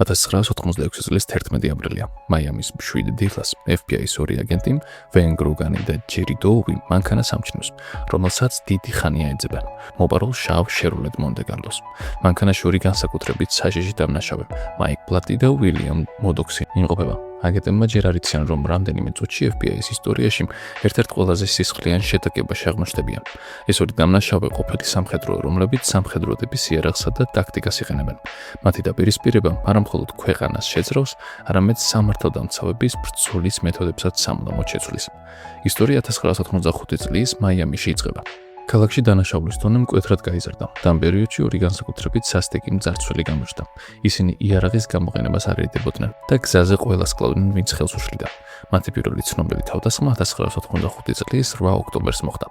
1986 წლის 11 აპრილია მაიამის მშვიდ დილას FBI-ის ორი აგენტი ვენ გროგანი და ჯერი დოუი მანქანას ამჩნევს, რომელსაც დიდი ხანია ეძებენ მოპარულ შავ შერულად მონტე-კარლოს. მანქანაში ორი განსაკუთრებით საშიში დამნაშავე მაიკ პლატი და უილიამ მოდოქსი იმყოფება. აგენტებმა ჯერ არ იციან, რომ რამდენიმე წუთში FBI-ის ისტორიაში ერთ-ერთ ყველაზე სისხლიან შეტაკებაში აღმოჩნდებიან. ეს ორი დამნაშავე ყოფილი სამხედრო, რომლებიც სამხედროების იარაღსა და ტაქტიკას იყენებენ. მათი დაპირისპირება არა მხოლოდ ქვეყანას შეძრავს, არამედ სამართალდამცავების ბრძოლის მეთოდებსაც სამუდამოდ შეცვლის. ისტორია 1985 წლის მაიამიში იწყება. ქალაქში დანაშაულის დონე მკვეთრად გაიზარდა და ამ პერიოდში ორი განსაკუთრებით სასტიკი მძარცველი გამოჩნდა. ისინი იარაღის გამოყენებას არ ერიდებოდნენ და გზაზე ყველას კლავდნენ, ვინც ხელს უშლიდა. მათი პირველი ცნობილი თავდასხმა 1985 წლის 8 ოქტომბერს მოხდა.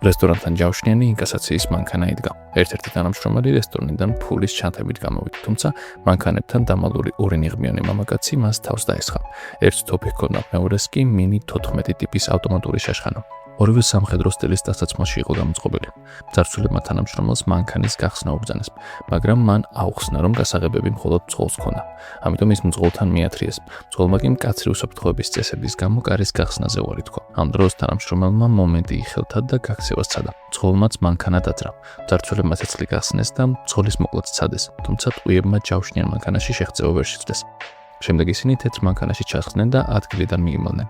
რესტორანთან ჯავშნიანი ინკასაციის მანქანა იდგა. ერთ-ერთი თანამშრომელი რესტორნიდან ფულის ჩანთებით გამოვიდა, თუმცა მანქანებთან დამალული ორი ნიღბიანი მამაკაცი მას თავს დაესხა. ერთს თოფი ჰქონდა, მეორეს კი მინი 14 ტიპის ავტომატური შაშხანა. ორივე სამხედრო სტილის დასაცმელში იყო გამოწყობილი. მძარცველებმა თანამშრომელს მანქანის გახსნა უბრძანეს, მაგრამ მან აუხსნა, რომ გასაღებები მხოლოდ მძღოლს ჰქონდა. ამიტომ ის მძღოლთან მიათრიეს. მძღოლმა კი მკაცრი უსაფრთხოების წესების გამო კარის გახსნაზე უარი თქვა. ამ დროს თანამშრომელმა მომენტი იხელთა და გაქცევას სცადა. მძღოლმაც მანქანა დაძრა. მძარცველებმა ცეცხლი გახსნეს და მძღოლის მოკლაც სცადეს, თუმცა ტყუიებმა ჯავშნიან მანქანაში შეღწევა ვერ შეძლეს. შემდეგ ისინი თეთრ მანქანაში ჩასხდნენ და ადგილიდან მიიმალნენ.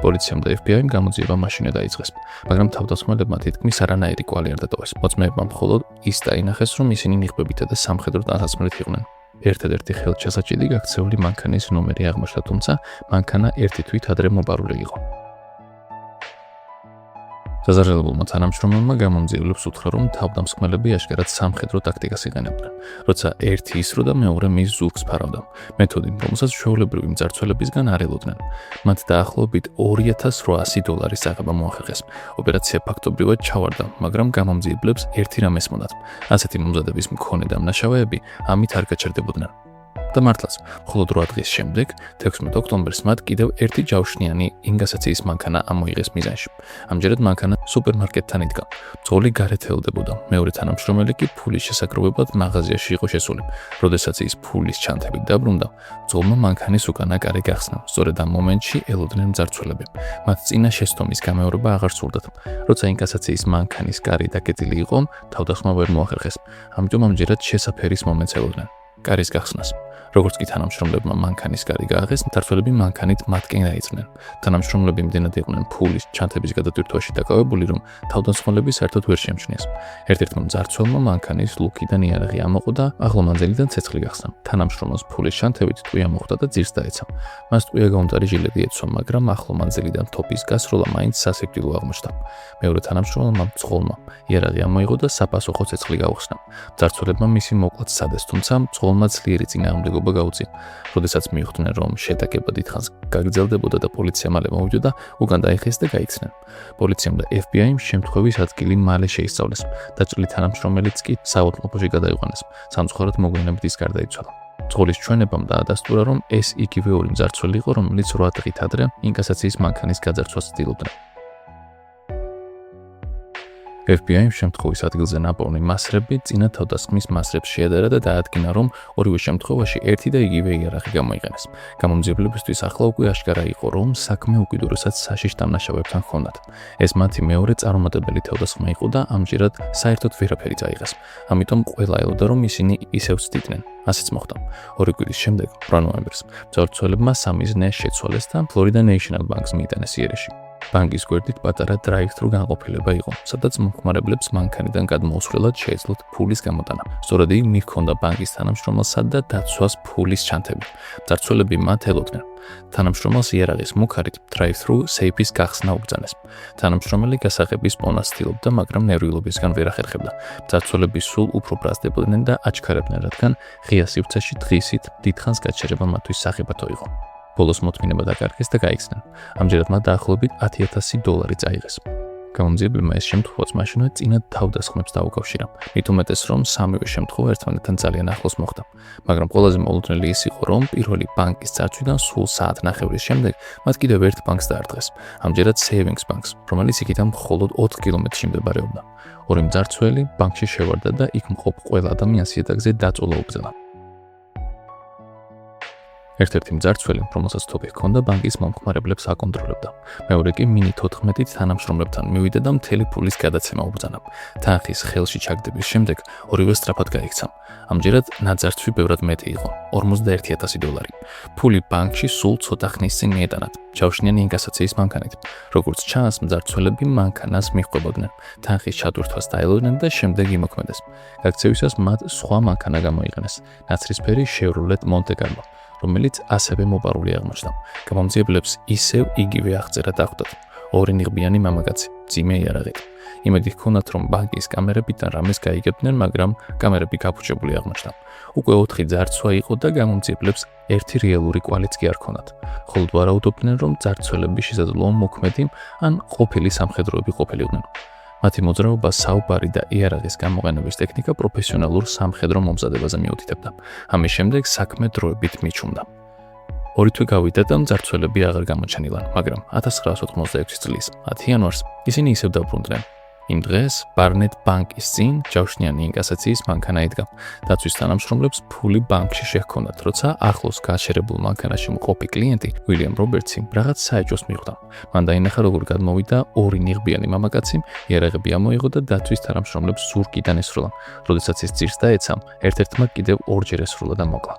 პოლიციამ და FBI-მ გამოძიება მაშინვე დაიწყეს, მაგრამ თავდასხმელებმა თითქმის არანაირი კვალი არ დატოვეს. მოწმეებმა მხოლოდ ის დაინახეს, რომ ისინი ნიღბებითა და სამხედრო ტანსაცმლით იყვნენ. ერთადერთი ხელჩასაჭიდი გაქცეული მანქანის ნომერი აღმოჩნდა, თუმცა მანქანა ერთი თვით ადრე მოპარული იყო. საზარალებულმა თანამშრომელმა გამომძიებლებს უთხრა, რომ თავდამსხმელები აშკარად სამხედრო ტაქტიკას იყენებდნენ, როცა ერთი ისრო და მეორე მის ზურგს ფარავდა. მეთოდი, რომელსაც ჩვეულებრივი მძარცველებისგან არ ელოდნენ. მათ დაახლოებით $2800 აღება მოახერხეს. ოპერაცია ფაქტობრივად ჩავარდა, მაგრამ გამომძიებლებს ერთი რამ ესმოდათ. ასეთი მომზადების მქონე დამნაშავეები ამით არ გაჩერდებოდნენ. და მართლაც, მხოლოდ 8 დღის შემდეგ, 16 ოქტომბერს მათ კიდევ ერთი ჯავშნიანი ინკასაციის მანქანა ამოიღეს მიზანში. ამჯერად მანქანა სუპერმარკეტთან იდგა. მძღოლი გარეთ ელოდებოდა. მეორე თანამშრომელი კი ფულის შესაგროვებლად მაღაზიაში იყო შესული. როდესაც ის ფულის ჩანთებით დაბრუნდა, მძღოლმა მანქანის უკანა კარი გახსნა. სწორედ ამ მომენტში ელოდნენ მძარცველები. მათ წინა შეცდომის გამეორება აღარ სურდათ. როცა ინკასაციის მანქანის კარი დაკეტილი იყო, თავდასხმა ვერ მოახერხეს. ამიტომ ამჯერად შესაფერის მომენტს ელოდნენ. კარის გახსნას. როგორც კი თანამშრომლებმა მანქანის კარი გააღეს, მძარცველები მანქანით მათკენ დაიძრნენ. თანამშრომლები იმდენად იყვნენ ფულის ჩანთების გადატვირთვაში დაკავებული, რომ თავდასხმელები საერთოდ ვერ შეამჩნიეს. ერთ-ერთმა მძარცველმა მანქანის ლუკიდან იარაღი ამოყო და ახლომანძილიდან ცეცხლი გახსნა. თანამშრომელს ფულის ჩანთებით ტყვია მოხვდა და ძირს დაეცა. მას ტყვია გაუმტარი ჟილეტი ეცვა, მაგრამ ახლომანძილიდან თოფის გასროლა მაინც სასიკვდილო აღმოჩნდა. მეორე თანამშრომელმა მძღოლმა იარაღი ამოიღო და საფასუხო ცეცხლი გაუხსნა. მძარცველებმა მისი მოკლაც სცადეს, თუმცა მძღოლმა ძლიერი წინააღმდეგობა გაუწია. როდესაც მიხვდნენ, რომ შეტაკება დიდხანს გაგრძელდებოდა და პოლიცია მალე მოვიდა, უკან დაიხეს და გაიქცნენ. პოლიციამ და FBI-მ შემთხვევის ადგილი მალე შეისწავლეს. დაჭრილი თანამშრომელიც კი საავადმყოფოში გადაიყვანეს. სამწუხაროდ მოგვიანებით ის გარდაიცვალა. მძღოლის ჩვენებამ დაადასტურა, რომ ეს იგივე ორი მძარცველი იყო, რომელიც 8 დღით ადრე ინკასაციის მანქანის გაძარცვას ცდილობდნენ. FBI-მ შემთხვევის ადგილზე ნაპოვნი მასრები წინა თავდასხმის მასრებს შეადარა და დაადგინა, რომ ორივე შემთხვევაში ერთი და იგივე იარაღი გამოიყენეს. გამომძიებლებისთვის ახლა უკვე აშკარა იყო, რომ საქმე უკიდურესად საშიშ დამნაშავეებთან ჰქონდათ. ეს მათი მეორე წარუმატებელი თავდასხმა იყო და ამჯერად საერთოდ ვერაფერი წაიღეს. ამიტომ ყველა ელოდა, რომ ისინი ისევ ცდილდნენ. ასეც მოხდა. 2 კვირის შემდეგ, 8 ნოემბერს, მძარცველებმა სამიზნე შეცვალეს და Florida National Bank-ს მიიტანეს იერიში. ბანკის გვერდით პატარა drive-thru განყოფილება იყო, სადაც მომხმარებლებს მანქანიდან გადმოუსვლელად შეეძლოთ ფულის გამოტანა. სწორედ იქ მიჰქონდა ბანკის თანამშრომელსა და დაცვას ფულის ჩანთები. მძარცველები მათ ელოდნენ. თანამშრომელს იარაღის მუქარით drive-thru სეიფის გახსნა უბრძანეს. თანამშრომელი გასაღების პონას ცდილობდა, მაგრამ ნერვიულობისგან ვერ ახერხებდა. მძარცველები სულ უფრო ბრაზდებოდნენ და აჩქარებდნენ, რადგან ღია სივრცეში დღისით დიდხანს გაჩერება მათთვის სახებათო იყო. ბოლოს მოთმინება დაკარგეს და გაიქცნენ. ამჯერად მათ დაახლოებით $10,000 წაიღეს. გამომძიებლებმა ეს შემთხვევაც მაშინვე წინა თავდასხმებს დაუკავშირა. მით უმეტეს, რომ სამივე შემთხვევა ერთმანეთთან ძალიან ახლოს მოხდა. მაგრამ ყველაზე მოულოდნელი ის იყო, რომ პირველი ბანკის წარსვლიდან სულ საათნახევრის შემდეგ მათ კიდევ ერთ ბანკს დაარტყეს. ამჯერად Savings Bank-ს, რომელიც იქიდან მხოლოდ 4 კილომეტრში მდებარეობდა. ორი მძარცველი ბანკში შევარდა და იქ მყოფ ყველა ადამიანს იატაკზე დაწოლა უბრძანა. ერთ-ერთი მძარცველი, რომელსაც თოფი ჰქონდა, ბანკის მომხმარებლებს აკონტროლებდა. მეორე კი მინით 14 თანამშრომლებთან მივიდა და მთელი ფულის გადაცემა უბრძანა. თანხის ხელში ჩაგდების შემდეგ ორივე სწრაფად გაიქცა. ამჯერად ნაძარცვი ბევრად მეტი იყო, $41,000. ფული ბანკში სულ ცოტა ხნის წინ მიეტანათ, ჯავშნიანი ინკასაციის მანქანით. როგორც ჩანს, მძარცველები მანქანას მიჰყვებოდნენ, თანხის ჩატვირთვას დაელოდნენ და შემდეგ იმოქმედეს. გაქცევისას მათ სხვა მანქანა გამოიყენეს, ნაცრისფერი Chevrolet Monte Carlo, რომელიც ასევე მოპარული აღმოჩნდა. გამომძიებლებს ისევ იგივე აღწერა დახვდათ. ორი ნიღბიანი მამაკაცი, მძიმე იარაღით. იმედი ჰქონდათ, რომ ბანკის კამერებიდან რამეს გაიგებდნენ, მაგრამ კამერები გაფუჭებული აღმოჩნდა. უკვე 4 ძარცვა იყო და გამომძიებლებს ერთი რეალური კვალიც კი არ ჰქონდათ. ხოლო ვარაუდობდნენ, რომ ძარცველები შესაძლოა მოქმედი ან ყოფილი სამხედროები ყოფილიყვნენ. მათი მოძრაობა საუბარი და იარაღის გამოყენების ტექნიკა პროფესიონალურ სამხედრო მომზადებაზე მიუთითებდა. ამის შემდეგ საქმე დროებით მიჩუმდა. ორი თვე გავიდა და მძარცველები აღარ გამოჩენილან, მაგრამ 1986 წლის 10 იანვარს ისინი ისევ დაბრუნდნენ. იმ დღეს ბარნეტ ბანკის წინ ჯავშნიანი ინკასაციის მანქანა იდგა. დაცვის თანამშრომლებს ფული ბანკში შეჰქონდათ, როცა ახლოს გააშერებულ მანქანაში მყოფი კლიენტი უილიამ რობერტსი რაღაც საეჭვოს მიხვდა. მან დაინახა, როგორ გადმოვიდა ორი ნიღბიანი მამაკაცი, იარაღები ამოიღო და დაცვის თანამშრომლებს ზურგიდან ესროლა. როდესაც ის ძირს დაეცა, ერთ-ერთმა კიდევ ორჯერ ესროლა და მოკლა.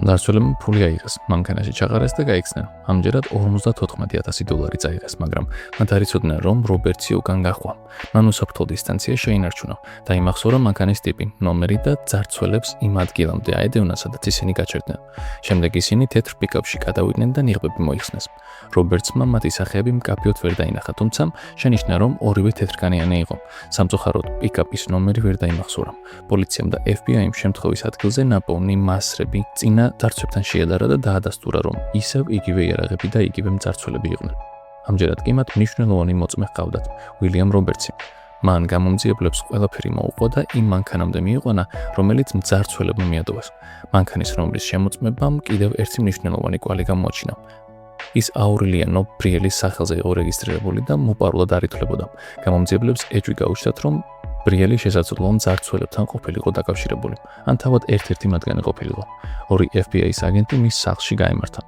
მძარცველებმა ფული აიღეს, მანქანაში ჩაყარეს და გაიქცნენ. ამჯერად $54,000 წაიღეს, მაგრამ მათ არ იცოდნენ, რომ რობერტსი უკან გაჰყვა. მან უსაფრთხო დისტანცია შეინარჩუნა. დაიმახსოვრა მანქანის ტიპი, ნომერი და ძარცველებს იმ ადგილამდე აედევნა, სადაც ისინი გაჩერდნენ. შემდეგ ისინი თეთრ პიკაპში გადავიდნენ და ნიღბები მოიხსნეს. რობერტსმა მათი სახეები მკაფიოდ ვერ დაინახა, თუმცა შენიშნა, რომ ორივე თეთრკანიანი იყო. სამწუხაროდ, პიკაპის ნომერი ვერ დაიმახსოვრა. პოლიციამ და FBI-მ შემთხვევის ადგილზე ნაპოვნი მასრები წინა ძარცვებთან შეადარა და დაადასტურა, რომ ისევ იგივე იარაღები და იგივე მძარცველები იყვნენ. ამჯერად კი მათ მნიშვნელოვანი მოწმე ჰყავდათ, უილიამ რობერტსი. მან გამომძიებლებს ყველაფერი მოუყვა და იმ მანქანამდე მიიყვანა, რომელიც მძარცველებმა მიადოვეს. მანქანის ნომრის შემოწმებამ კიდევ ერთი მნიშვნელოვანი კვალი გამოაჩინა. ის აურელიანო ბრიელის სახელზე იყო რეგისტრირებული და მოპარულად არ ითვლებოდა. გამომძიებლებს ეჭვი გაუჩნდათ, რომ ბრიელი შესაძლოა მძარცველებთან ყოფილიყო დაკავშირებული, ან თავად ერთ-ერთი მათგანი ყოფილიყო. ორი FBI-ის აგენტი მის სახლში გაემართა.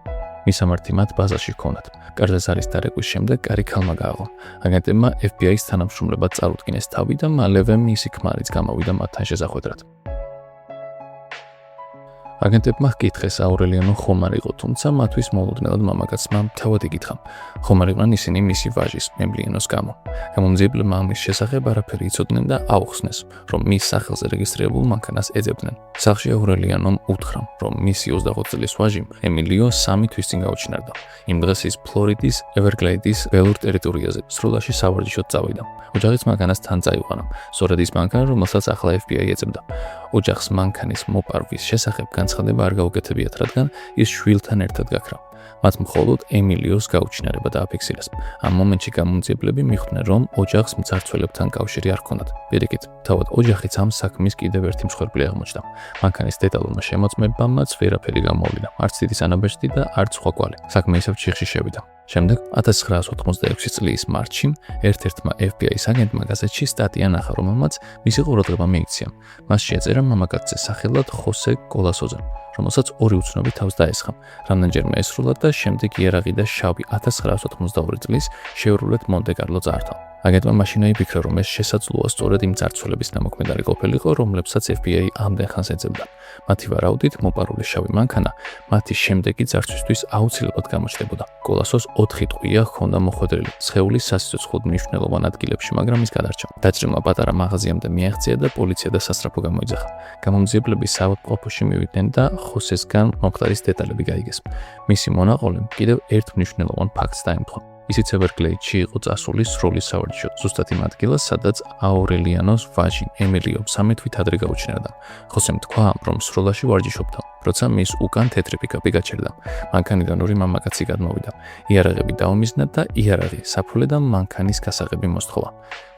მისამართი მათ ბაზაში ჰქონდათ. კარზე დარეკვის შემდეგ კარი ქალმა გააღო. აგენტებმა FBI-ის თანამშრომლებად წარუდგინეს თავი და მალევე მისი ქმარიც გამოვიდა მათთან შესახვედრად. აგენტებმა ჰკითხეს აურელიანო ხომ არ იყო, თუმცა მათთვის მოულოდნელად მამაკაცმა თავად იკითხა. ხომ არ იყვნენ ისინი მისი ვაჟის, ემლიანოს გამო. გამომძიებლებმა ამის შესახებ არაფერი იცოდნენ და აუხსნეს, რომ მის სახელზე რეგისტრირებულ მანქანას ეძებდნენ. სახლში აურელიანომ უთხრა, რომ მისი 20 წლის ვაჟი, ემილიო 3 თვის წინ გაუჩინარდა. იმ დღეს ის ფლორიდის ევერგლეიდის ველურ ტერიტორიაზე სრულაში სავარჯიშოდ წავიდა. ოჯახიც მანქანას თან წაიყვანა. სწორედ ის მანქანა, რომელსაც ახლა FBI ეძებდა. ოჯახს მანქანის მოპარვის შესახებ განცხადება არ გაუკეთებიათ, რადგან ის შვილთან ერთად გაქრა. მათ მხოლოდ ემილიოს გაუჩინარება დააფიქსირეს. ამ მომენტში გამომძიებლები მიხვდნენ, რომ ოჯახს მძარცველებთან კავშირი არ ჰქონდათ. პირიქით, თავად ოჯახიც ამ საქმის კიდევ ერთი მსხვერპლი აღმოჩნდა. მანქანის დეტალურმა შემოწმებამაც ვერაფერი გამოვიდა, არც დიდი ანაბეჭდი და არც სხვა კვალი. საქმე ისევ ჩიხში შევიდა. შემდეგ 1986 წლის მარტში ერთ-ერთმა FBI-ის აგენტმა გაზეთში სტატია ნახა, რომელმაც მისი ყურადღება მიიქცია. მასში ეწერა მამაკაცის სახელად ხოსე კოლასოზე, რომელსაც ორი უცნობი თავს დაესხა. რამდენჯერმე ესროლა და შემდეგ იარაღი და შავი 1982 წლის Chevrolet Monte Carlo წაართვა. აგენტმა მაშინა იფიქრა, რომ ეს შესაძლოა სწორედ იმ ძარცველების ნამოქმედარი ყოფილიყო, რომლებსაც FBI ამდენ ხანს ეძებდა. მათი ვარაუდით, მოპარული შავი მანქანა მათი შემდეგი ძარცვისთვის აუცილებლად გამოჩნდებოდა. კოლასოს 4 ტყვია ჰქონდა მოხვედრილი, სხეულის სასიცოცხლოდ მნიშვნელოვან ადგილებში, მაგრამ ის გადარჩა. დაჭრილმა პატარა მაღაზიამდე მიაღწია და პოლიცია და სასწრაფო გამოიძახა. გამომძიებლები საავადმყოფოში მივიდნენ და ხოსესგან მომხდარის დეტალები გაიგეს. მისი მონაყოლემ კიდევ ერთ მნიშვნელოვან ფაქტს დაემთხვა. ისიც ევერგლეიდში იყო წასული სროლის სავარჯიშოდ, ზუსტად იმ ადგილას, სადაც აურელიანოს ვაჟი ემილიო 3 თვით ადრე გაუჩინარდა. ხოსემ თქვა, რომ სროლაში ვარჯიშობდა, როცა მის უკან თეთრი პიკაპი გაჩერდა. მანქანიდან ორი მამაკაცი გადმოვიდა. იარაღები დაუმიზნა და იარაღი, საფულე და მანქანის გასაღები მოსთხოვა.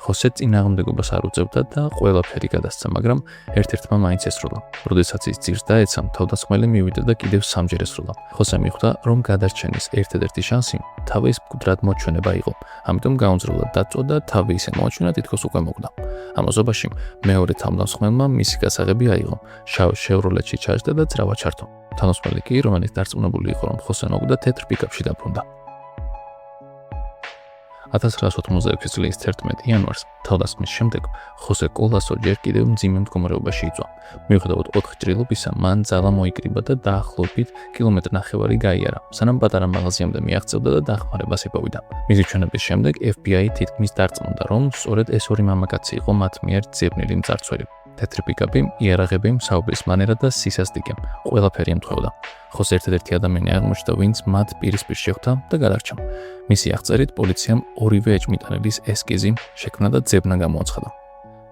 ხოსე წინააღმდეგობას არ უწევდა და ყველაფერი გადასცა, მაგრამ ერთ-ერთმა მაინც ესროლა. როდესაც ის ძირს დაეცა, თავდამსხმელი მივიდა და კიდევ 3ჯერ ესროლა. ხოსე მიხვდა, რომ გადარჩენის ერთადერთი შანსი თავის მკვდრად მოჩვენება იყო. ამიტომ გაუმძროვლად დაწვა და თავი ისე მოაჩვენა, თითქოს უკვე მოკვდა. ამ ოზობაში მეორე თავდამსხმელმა მისი გასაღები აიღო. შავ Chevrolet-ში ჩაჯდა და ძრავა ჩართო. თანოსმელი კი, რომელიც დარწმუნებული იყო, რომ ხოსე მოგდა თეთრ პიკაპში დაბრუნდა. 1986 წლის 11 იანვარს თავდასხმის შემდეგ ხოსე კოლასო ჯერ კიდევ მძიმე მდგომარეობაში იწვა. მიუხედავად 4 ჭრილობისა, მან ძალა მოიკრიბა და დაახლოებით კილომეტრ-ნახევარი გაიარა, სანამ პატარა მაღაზიამდე მიაღწევდა და დახმარებას იპოვიდა. მისი ჩვენების შემდეგ FBI თითქმის დარწმუნდა, რომ სწორედ ეს ორი მამაკაცი იყო მათ მიერ ძებნილი მძარცველი. თეთრი პიკაპი, იარაღები, საუბრის მანერა და სისასტიკე ყველაფერი ემთხვეოდა. ხოსე ერთ-ერთი ადამიანი აღმოჩნდა, ვინც მათ პირისპირ შეხვდა და გადარჩა. მისი აღწერით, პოლიციამ ორივე ეჭვმიტანილის ესკიზი შექმნა და ძებნა გამოაცხადა.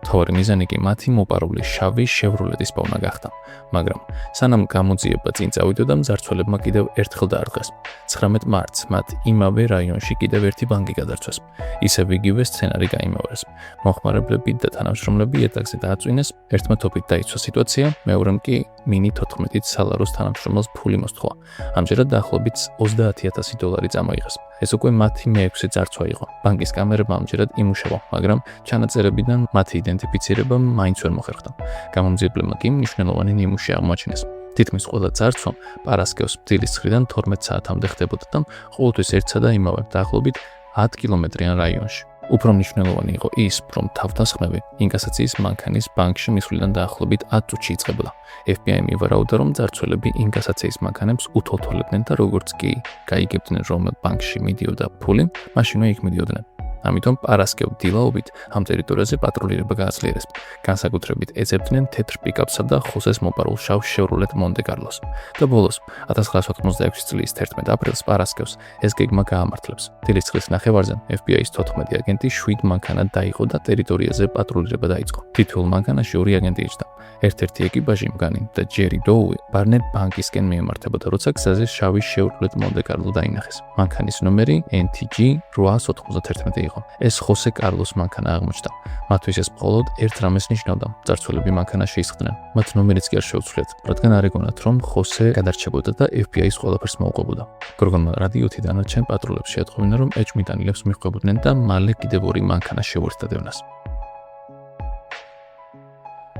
მთავარი მიზანი კი მათი მოპარული შავი შევროლეტის პოვნა გახდა, მაგრამ სანამ გამოძიება წინ წავიდოდა, მძარცველებმა კიდევ ერთხელ დაარღვეს. 19 მარტს მათ იმავე რაიონში კიდევ ერთი ბანკი გადარჩეს. ისევ იგივე სცენარი გაიმეორეს. მოხმარებლები და თანამშრომლები იატაკზე დააწვინეს, ერთმა თოფით დაიცვა სიტუაცია, მეორემ კი მინი 14-ით სალაროს თანამშრომელს ფული მოსთხოვა. ამჯერად დაახლოებით $30,000 წამოიღეს. ეს უკვე მათი მე-6 ძარცვა იყო. ბანკის კამერებმა ამჯერად იმუშავა, მაგრამ ჩანაწერებიდან მათი იდენტიფიცირება მაინც ვერ მოხერხდა. გამომძიებლებმა კი მნიშვნელოვანი ნიმუში აღმოაჩინეს. თითქმის ყველა ძარცვა პარასკევს ბრძილის 9-დან 12 საათამდე ხდებოდა და ყოველთვის ერთსა და იმავე დაახლოებით 10 კილომეტრიან რაიონში. უფრო მნიშვნელოვანი იყო ის, რომ თავდასხმები ინკასაციის მანქანის ბანკში მისვლიდან დაახლოებით 10 წუთში იწყებოდა. FBI მივარაუდა, რომ ძარცველები ინკასაციის მანქანებს უთვალთვალებდნენ და როგორც კი გაიგებდნენ, რომ ბანკში მიდიოდა ფული, მაშინვე იქ მიდიოდნენ. ამიტომ პარასკევ დილაობით ამ ტერიტორიაზე პატრულირება გააძლიერეს. განსაკუთრებით ეძებდნენ თეთრ პიკაპსა და ხოსეს მოპარულ შავ შევროლეტ მონტე-კარლოს. და ბოლოს 1986 წლის 11 აპრილს პარასკევს ეს გეგმა გაამართლებს. დილის წყლის ნახევარზე FBI-ის 14 აგენტი 7 მანქანად დაიღო და ტერიტორიაზე პატრულირება დაიწყო. თითოეულ მანქანაში 2 აგენტი იჯდა. ერთ-ერთი ეკიპაჟი მგანი და ჯერი დოუი ბარნეტ ბანკისკენ მიემართებოდა, როცა გზაზე შავი შევროლეტ მონტე-კარლო დაინახეს. მანქანის ნომერი NTG 891 იყო. ეს ხოსე კარლოს მანქანა აღმოჩნდა. მათთვის ეს მხოლოდ ერთ რამეს ნიშნავდა. ძარცველები მანქანას შეისხდნენ. მათ ნომერიც კი არ შეუცვლიათ, რადგან არ ეგონათ, რომ ხოსე გადარჩებოდა და FBI-ის ყველაფერს მოუყვებოდა. გორგონმა რადიოთი დანარჩენ პატრულებს შეატყობინა, რომ ეჭვმიტანილებს მიჰყვებოდნენ და მალე კიდევ ორი მანქანა შეუერთდა დევნას.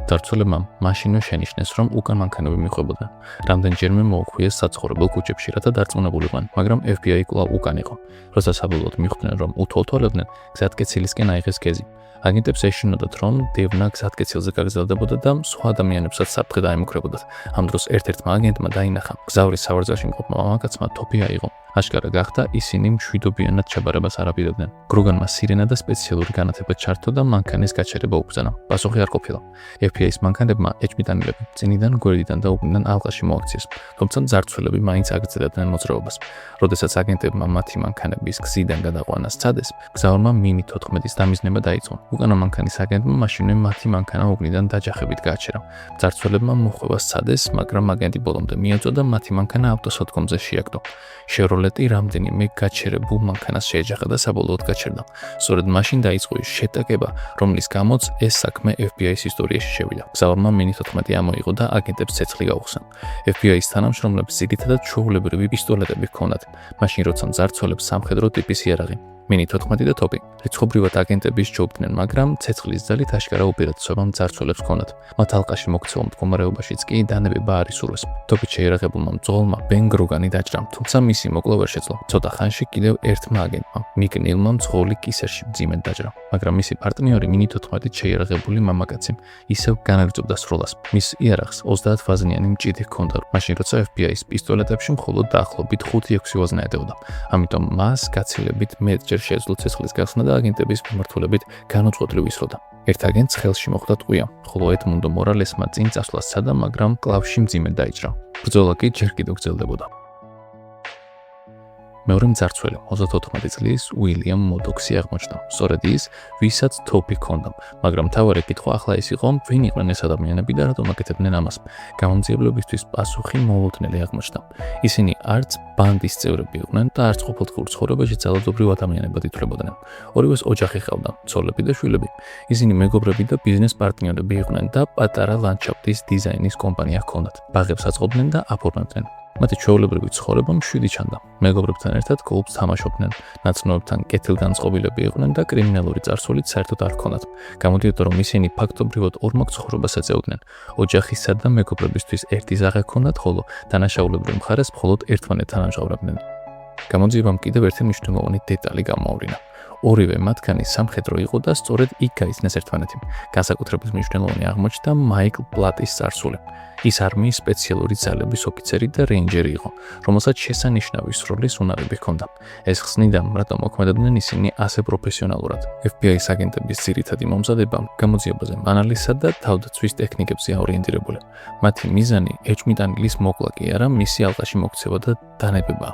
ძარცველებმა მაშინვე შენიშნეს, რომ უკან მანქანები მიჰყვებოდნენ. რამდენჯერმე მოუხვიეს საცხოვრებელ ქუჩებში, რათა დარწმუნებულიყვნენ, მაგრამ FBI კვლავ უკან იყო. როცა საბოლოოდ მიხვდნენ, რომ უთვალთვალებდნენ, გზატკეცილისკენ აიღეს გეზი. აგენტებს ეშინოდათ, რომ დევნა გზატკეცილზე გაგრძელდებოდა და სხვა ადამიანებსაც საფრთხე დაემუქრებოდათ. ამ დროს ერთ-ერთმა აგენტმა დაინახა, გზავრის სავარძელში მყოფმა მამაკაცმა თოფი აიღო. აშკარა გახდა, ისინი მშვიდობიანად ჩაბარებას არ აპირებდნენ. გროგანმა სირენა და სპეციალური განათება ჩართო და მანქანის გაჩერება უბრძანა. პასუხი არ ყოფილა. FBI-ის მანქანებმა ეჭვმიტანილები წინიდან, გვერდიდან და უბნიდან ალყაში მოაქციეს, თუმცა ძარცველები მაინც აგრძელებდნენ მოძრაობას. როდესაც აგენტებმა მათი მანქანების გზიდან გადაყვანა სცადეს, გზავრმა მინი 14-ის დამიზნება დაიწყო. უკანა მანქანის აგენტმა მაშინვე მათი მანქანა უბნიდან დაჯახებით გააჩერა. ძარცველებმა მოხვევა სცადეს, მაგრამ აგენტი ბოლომდე მიაწვა და მათი მანქანა ავტოსადგომზე შეაგდო. შევროლეტი რამდენიმე გაჩერებულ მანქანას შეეჯახა და საბოლოოდ გაჩერდა. სწორედ მაშინ დაიწყო ის შეტაკება, რომლის გამოც ეს საქმე FBI-ის ისტორიაში შევიდა. გზავრმა მინი 14 ამოიღო და აგენტებს ცეცხლი გაუხსნა. FBI-ის თანამშრომლებს ძირითადად ჩვეულებრივი პისტოლეტები ჰქონდათ. მაშინ როცა ძარცველებს სამხედრო ტიპის იარაღი მინი 14 და თოპი რიცხობრივად აგენტების ჯობდნენ, მაგრამ ცეცხლის ძალით აშკარა უპირატესობა ძარცველებს ჰქონდათ. მათ ალყაში მოქცეულ მდგომარეობაშიც კი დანებება არ ისურვეს. თოპით შეიარაღებულმა მძღოლმა ბენ გროგანი დაჭრა, თუმცა მისი მოკვლა ვერ შეძლო. ცოტა ხანში კიდევ ერთმა აგენტმა, მიკ ნილმა მძღოლი კისერში მძიმედ დაჭრა, მაგრამ მისი პარტნიორი მინი 14-ით შეიარაღებული მამაკაცი ისევ განაგრძობდა სროლას. მის იარაღს 30 ვაზნიანი მჭიდი ჰქონდა, მაშინ როცა FBI-ის პისტოლეტებში მხოლოდ დაახლოებით 5-6 ვაზნა ედეოდა. ამიტომ მას გაცილებით მეტ შეძლო ცეცხლის გახსნა და აგენტების მიმართულებით განუწყვეტლივ ისროდა. ერთ აგენტს ხელში მოხვდა ტყვია, ხოლო ედმუნდო მორალესმა წინ წასვლა სცადა, მაგრამ კლავში მძიმედ დაიჭრა. ბრძოლა კი ჯერ კიდევ გრძელდებოდა. მეორე მძარცველი 34 წლის უილიამ მოდოქსი აღმოჩნდა. სწორედ ის, ვისაც თოფი ჰქონდა, მაგრამ მთავარი კითხვა ახლა ის იყო, ვინ იყვნენ ეს ადამიანები და რატომ აკეთებდნენ ამას. გამომძიებლებისთვის პასუხი მოულოდნელი აღმოჩნდა. ისინი არც ბანდის წევრები იყვნენ და არც ყოფილ ცხოვრებაში ძალადობრივ ადამიანებად ითვლებოდნენ. ორივეს ოჯახი ჰყავდა, ცოლები და შვილები. ისინი მეგობრები და ბიზნეს პარტნიორები იყვნენ და პატარა ლანდშაფტის დიზაინის კომპანია ჰქონდათ. ბაღებს აწყობდნენ და აფორმებდნენ. მათი ჩვეულებრივი ცხოვრება მშვიდი ჩანდა. მეგობრებთან ერთად კლუბს თამაშობდნენ, ნაცნობებთან კეთილგანწყობილები იყვნენ და კრიმინალური წარსულიც საერთოდ არ ჰქონდათ. გამოდიოდა, რომ ისინი ფაქტობრივად ორმაგ ცხოვრებას ეწეოდნენ. ოჯახისა და მეგობრებისთვის ერთი ზაღე ჰქონდათ, ხოლო დანაშაულებრივ მხარეს მხოლოდ ერთმანეთთან ამჟღავნებდნენ. გამოძიებამ კიდევ ერთი მნიშვნელოვანი დეტალი გამოავლინა. ორივე მათგანი სამხედრო იყო და სწორედ იქ გაიცნეს ერთმანეთი. განსაკუთრებით მნიშვნელოვანი აღმოჩნდა მაიკლ პლატის წარსული. ის არმიის სპეციალური ძალების ოფიცერი და რეინჯერი იყო, რომელსაც შესანიშნავი სროლის უნარები ჰქონდა. ეს ხსნიდა, რატომ მოქმედებდნენ ისინი ასე პროფესიონალურად. FBI-ის აგენტების ძირითადი მომზადება გამოძიებაზე ანალიზსა და თავდაცვის ტექნიკებზე ორიენტირებული. მათი მიზანი ეჭვმიტანილის მოკლა კი არა, მისი ალყაში მოქცევა და დანებება.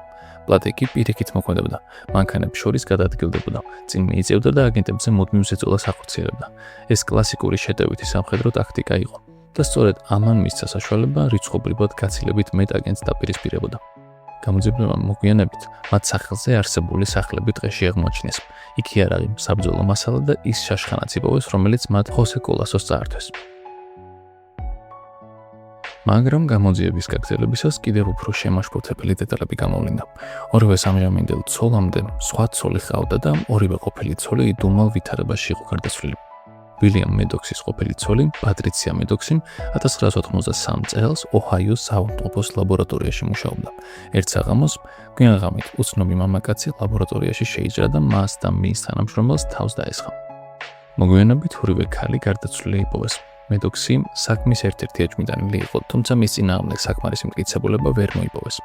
პლატე კი პირიქით მოქმედებდა, მანქანებს შორის გადაადგილდებოდა, წინ მიიწევდა და აგენტებზე მუდმივ ზეწოლას ახორციელებდა. ეს კლასიკური შეტევითი სამხედრო ტაქტიკა იყო და სწორედ ამან მისცა საშუალება რიცხობრივად გაცილებით მეტ აგენტს დაპირისპირებოდა. გამოძიებამ მოგვიანებით მათ სახელზე არსებული სახლები ტყეში აღმოაჩინეს. იქ იარაღი, საბრძოლო მასალა და ის შაშხანაც იპოვეს, რომელიც მათ ხოსე კოლასოს წაართვეს. მაგრამ გამოძიების გაგრძელებისას კიდევ უფრო შემაშფოთებელი დეტალები გამოვლინდა. ორივე სამჟამინდელ ცოლამდე სხვა ცოლი ჰყავდა და ორივე ყოფილი ცოლი იდუმალ ვითარებაში იყო გარდაცვლილი. ვილიამ მედოქსის ყოფილი ცოლი, პატრიცია მედოქსი 1993 წელს ოჰაიოს საავადმყოფოს ლაბორატორიაში მუშაობდა. ერთ საღამოს გვიანღამით უცნობი მამაკაცი ლაბორატორიაში შეიჭრა და მას და მის თანამშრომელს თავს დაესხა. მოგვიანებით ორივე ქალი გარდაცვლილი იპოვეს. მედოქსი საქმის ერთ-ერთი ეჭვმიტანილი იყო, თუმცა მის წინააღმდეგ საკმარისი მტკიცებულება ვერ მოიპოვეს.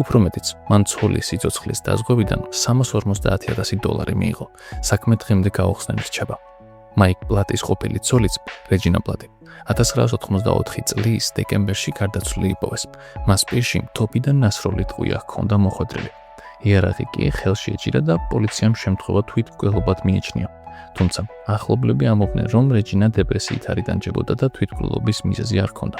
უფრო მეტიც, მან ცოლის სიცოცხლის დაზღვევიდან $350,000 მიიღო. საქმე დღემდე გაუხსნელი რჩება. მაიკ პლატის ყოფილი ცოლიც, რეჯინა პლატი, 1994 წლის დეკემბერში გარდაცვლილი იპოვეს. მას პირში თოფი და ნასროლი ტყვია ჰქონდა მოხვედრილი. იარაღი კი ხელში ეჭირა და პოლიციამ შემთხვევა თვითმკვლელობად მიიჩნია. თუმცა ახლობლები ამბობდნენ, რომ რეჯინა დეპრესიით არ იტანჯებოდა და თვითმკვლელობის მიზეზი არ ჰქონდა.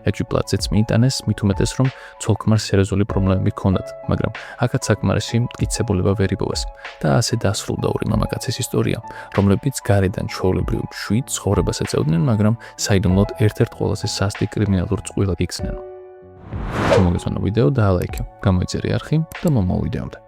ეჭვი პლატზეც მიიტანეს, მით უმეტეს, რომ ცოლ-ქმარს სერიოზული პრობლემები ჰქონდათ, მაგრამ აქაც საკმარისი მტკიცებულება ვერ იპოვეს და ასე დასრულდა ორი მამაკაცის ისტორია, რომლებიც გარედან ჩვეულებრივ მშვიდ ცხოვრებას ეწეოდნენ, მაგრამ საიდუმლოდ ერთ-ერთ ყველაზე სასტიკ კრიმინალურ წყვილად იქცნენ. მოგესალმებით ვიდეო და ლაიქი, გამოიწერე არხი და მომავალ ვიდეომდე.